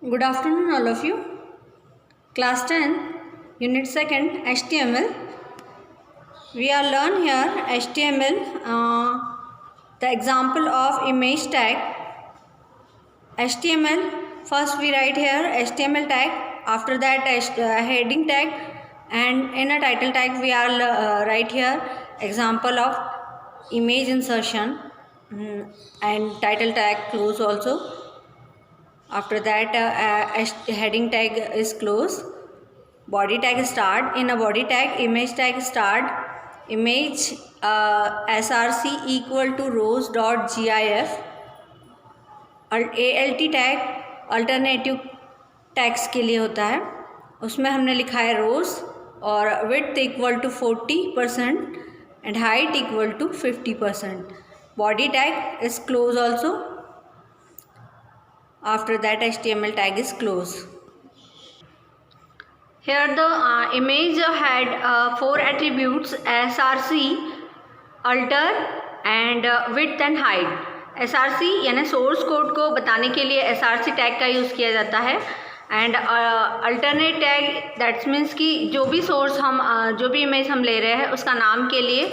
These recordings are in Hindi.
Good afternoon all of you. Class 10 Unit 2nd HTML. We are learn here HTML, the example of image tag. HTML, first we write here HTML tag, after that heading tag, and in a title tag we are write here example of image insertion, and title tag close also. After that heading tag is close, body tag start. In a body tag, image tag start, image src equal to rows dot gif. alt tag alternative tags के लिए होता है, उसमें हमने लिखा है रोज और width equal to 40% and height equal to 50%. Body tag is close also. After that HTML tag is close. Here the image had 4 attributes: src, alter and width and height. src यानी सोर्स कोड को बताने के लिए src टैग का यूज़ किया जाता है. And alternate tag that's means कि जो भी सोर्स हम जो भी इमेज हम ले रहे हैं उसका नाम के लिए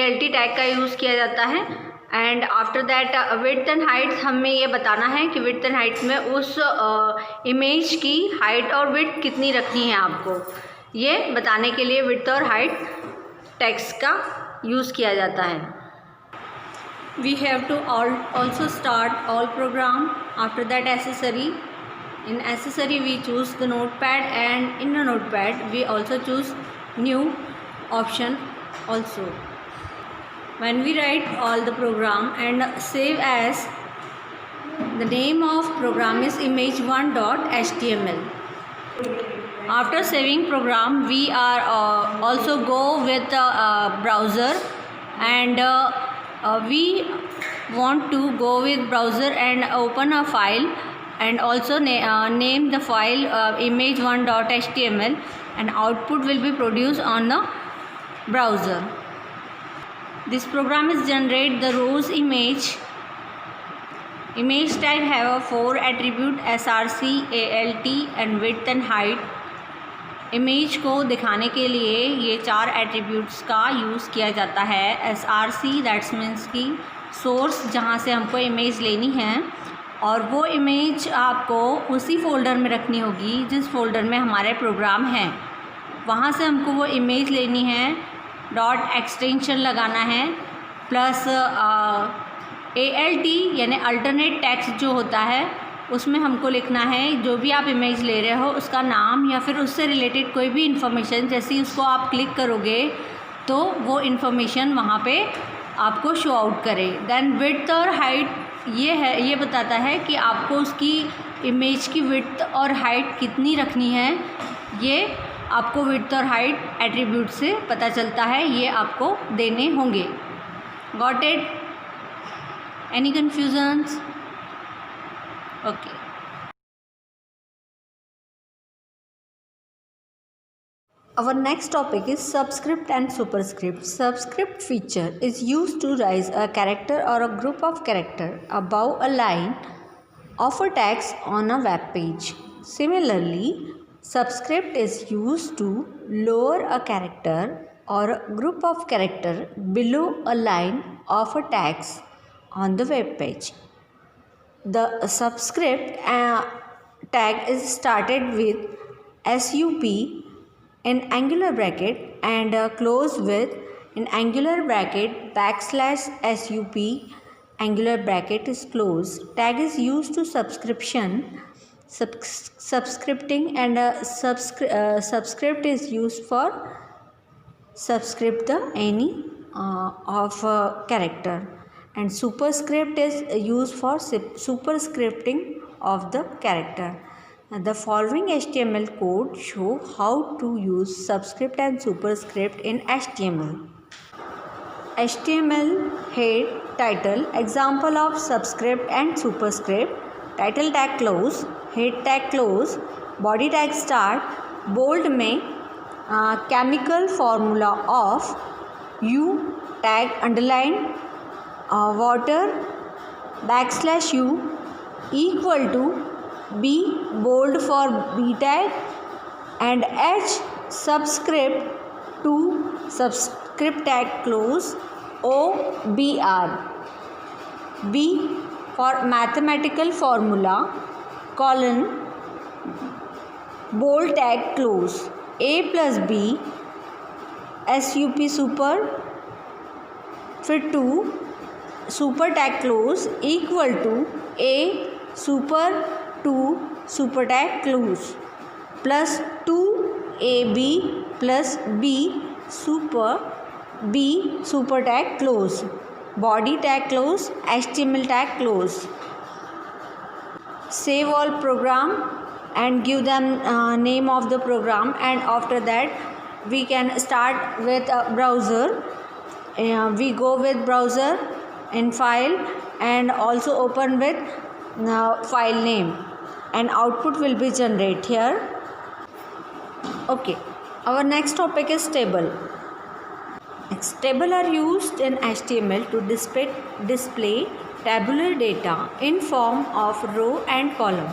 alt टैग का यूज़ किया जाता है. And after that width and height, हमें ये बताना है कि विड्थ एंड हाइट में उस इमेज की हाइट और विड्थ कितनी रखनी है आपको, ये बताने के लिए विड्थ और हाइट टैग्स का यूज़ किया जाता है. We have to also start all program. After that accessory. In accessory we choose the note pad and in the note pad we also choose new option also. When we write all the program and save as, the name of program is image1.html. After saving program, we are also go with the browser, and we want to go with browser and open a file, and also name the file image1.html, and output will be produced on the browser. This program is generate the rows image. Image tag have a 4 attribute src, alt and width and height. Image को दिखाने के लिए ये 4 एट्रीब्यूट्स का यूज़ किया जाता है. src दैट्स मीन्स की सोर्स जहाँ से हमको इमेज लेनी है, और वो इमेज आपको उसी फोल्डर में रखनी होगी जिस फोल्डर में हमारे प्रोग्राम हैं. वहाँ से हमको वो इमेज लेनी है. डॉट एक्सटेंशन लगाना है, प्लस alt यानी अल्टरनेट टेक्स्ट जो होता है उसमें हमको लिखना है जो भी आप इमेज ले रहे हो उसका नाम या फिर उससे रिलेटेड कोई भी इन्फॉर्मेशन. जैसे उसको आप क्लिक करोगे तो वो इन्फॉर्मेशन वहाँ पे आपको शो आउट करे. देन विड्थ और हाइट ये बताता है कि आपको उसकी इमेज की विड्थ और हाइट कितनी रखनी है. ये आपको विड्थ और हाइट एट्रीब्यूट से पता चलता है, ये आपको देने होंगे. Got it? Any confusions? Okay. Our next topic is subscript and superscript. Subscript feature is used to raise a character or a group of characters above a line of a text on a web page. Similarly, subscript is used to lower a character or a group of characters below a line of a text on the web page. The subscript tag is started with sup in angular bracket and closed with in angular bracket \sup angular bracket is closed. Tag is used to subscripting, and subscript is used for subscript the any of character, and superscript is used for superscripting of the character. The following HTML code show how to use subscript and superscript in HTML. HTML head title example of subscript and superscript. Title tag close, head tag close, body tag start. Bold में chemical formula of u tag underline water \u equal to B bold for B tag, and H subscript to subscript tag close O BR. B for mathematical formula colon bold tag close A plus B SUP super फिर 2 super tag close equal to A super 2 super tag close plus 2AB plus B super tag close body tag close HTML tag close. Save all program and give them name of the program, and after that we can start with a browser. We go with browser in file and also open with file name, and output will be generated here. Okay, our next topic is table. Table are used in HTML to display tabular data in form of row and column.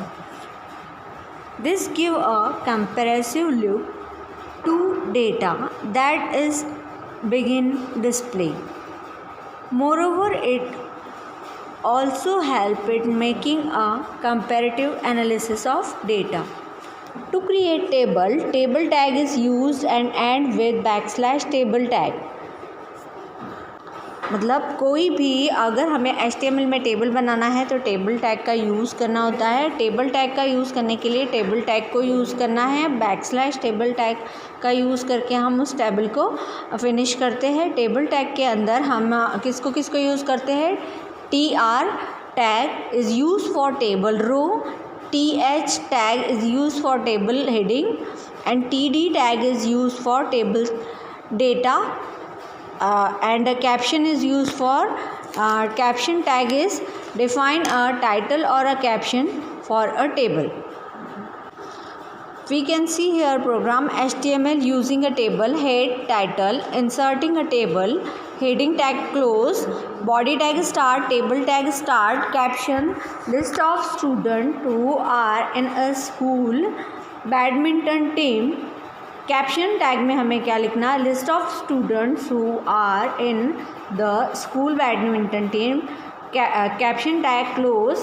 This give a comprehensive look to data that is begin display. Moreover, it also help in making a comparative analysis of data. To create table tag is used and end with \table tag. मतलब कोई भी अगर हमें HTML में टेबल बनाना है तो टेबल टैग का यूज़ करना होता है. टेबल टैग का यूज़ करने के लिए टेबल टैग को यूज़ करना है. \टेबल टैग का यूज़ करके हम उस टेबल को फिनिश करते हैं. टेबल टैग के अंदर हम किसको यूज़ करते हैं? TR tag is use for table row, TH tag is use for table heading, and TD tag is use for table data. And a caption is used for caption tag is define a title or a caption for a table. We can see here program HTML using a table head title, inserting a table heading tag close, body tag start, table tag start, caption list of students who are in a school badminton team. Caption tag में हमें क्या लिखना? List of students who are in the school badminton team. Caption tag close.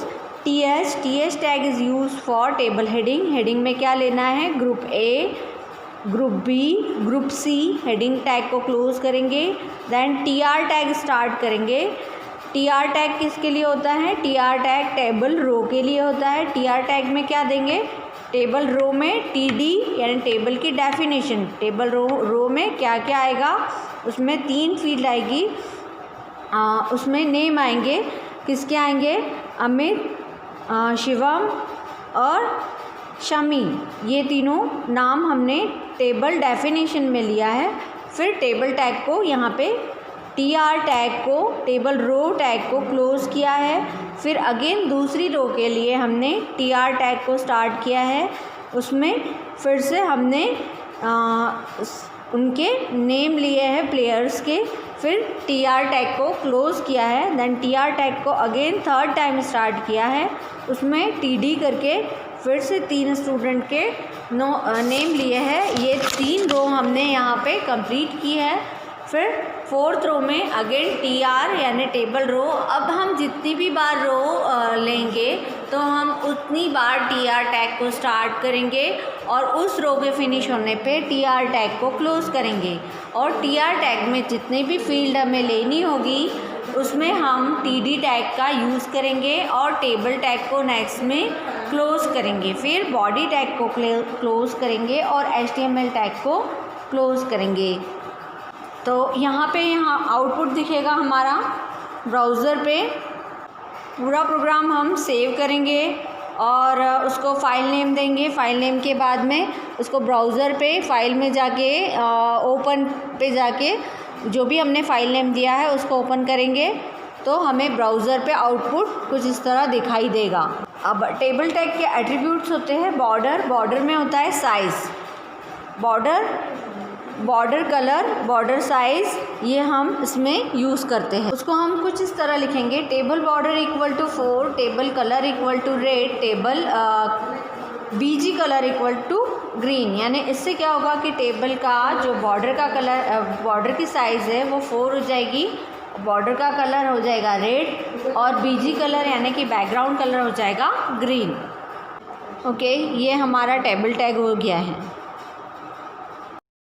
TH tag is use for table heading. Heading में क्या लेना है? Group A, group B, group C. Heading tag को क्लोज करेंगे. देन TR टैग स्टार्ट करेंगे. TR टैग किसके लिए होता है? TR टैग टेबल रो के लिए होता है. TR टैग में क्या देंगे? टेबल रो में TD यानी टेबल की डेफिनेशन. टेबल रो में क्या क्या आएगा? उसमें 3 फील्ड आएगी. उसमें नेम आएंगे. किसके आएंगे? अमित, शिवम और शमी. ये तीनों नाम हमने टेबल डेफिनेशन में लिया है. फिर टेबल टैग को यहाँ पे TR टैग को टेबल रो टैग को क्लोज़ किया है. फिर अगेन दूसरी रो के लिए हमने TR टैग को स्टार्ट किया है. उसमें फिर से हमने उनके नेम लिए हैं प्लेयर्स के. फिर TR टैग को क्लोज़ किया है. देन TR टैग को अगेन 3rd टाइम स्टार्ट किया है. उसमें TD करके फिर से 3 स्टूडेंट के नेम लिए हैं. ये 3 रो हमने यहाँ पे कंप्लीट की है. फिर 4th रो में अगेन TR यानी टेबल रो. अब हम जितनी भी बार रो लेंगे तो हम उतनी बार TR टैग को स्टार्ट करेंगे और उस रो के फिनिश होने पे TR टैग को क्लोज़ करेंगे. और TR टैग में जितनी भी फील्ड हमें लेनी होगी उसमें हम TD टैग का यूज़ करेंगे और टेबल टैग को नेक्स्ट में क्लोज़ करेंगे. फिर बॉडी टैग को क्लोज़ करेंगे और HTML टैग को क्लोज़ करेंगे. तो यहाँ आउटपुट दिखेगा हमारा ब्राउज़र पे. पूरा प्रोग्राम हम सेव करेंगे और उसको फ़ाइल नेम देंगे. फ़ाइल नेम के बाद में उसको ब्राउज़र पे फाइल में जाके ओपन पे जाके जो भी हमने फ़ाइल नेम दिया है उसको ओपन करेंगे तो हमें ब्राउज़र पे आउटपुट कुछ इस तरह दिखाई देगा. अब टेबल टैग के एट्रीब्यूट्स होते हैं. बॉर्डर में होता है size. Border border colour, border size, ये हम इसमें यूज़ करते हैं। उसको हम कुछ इस तरह लिखेंगे, table border equal to 4, table colour equal to red, table BG colour equal to green. यानी इससे क्या होगा कि टेबल का जो बॉर्डर का कलर, बॉर्डर की साइज़ है वो 4 हो जाएगी, बॉर्डर का कलर हो जाएगा रेड और बीजी कलर यानी कि बैकग्राउंड कलर हो जाएगा ग्रीन। ओके, ये हमारा टेबल टैग हो गया है।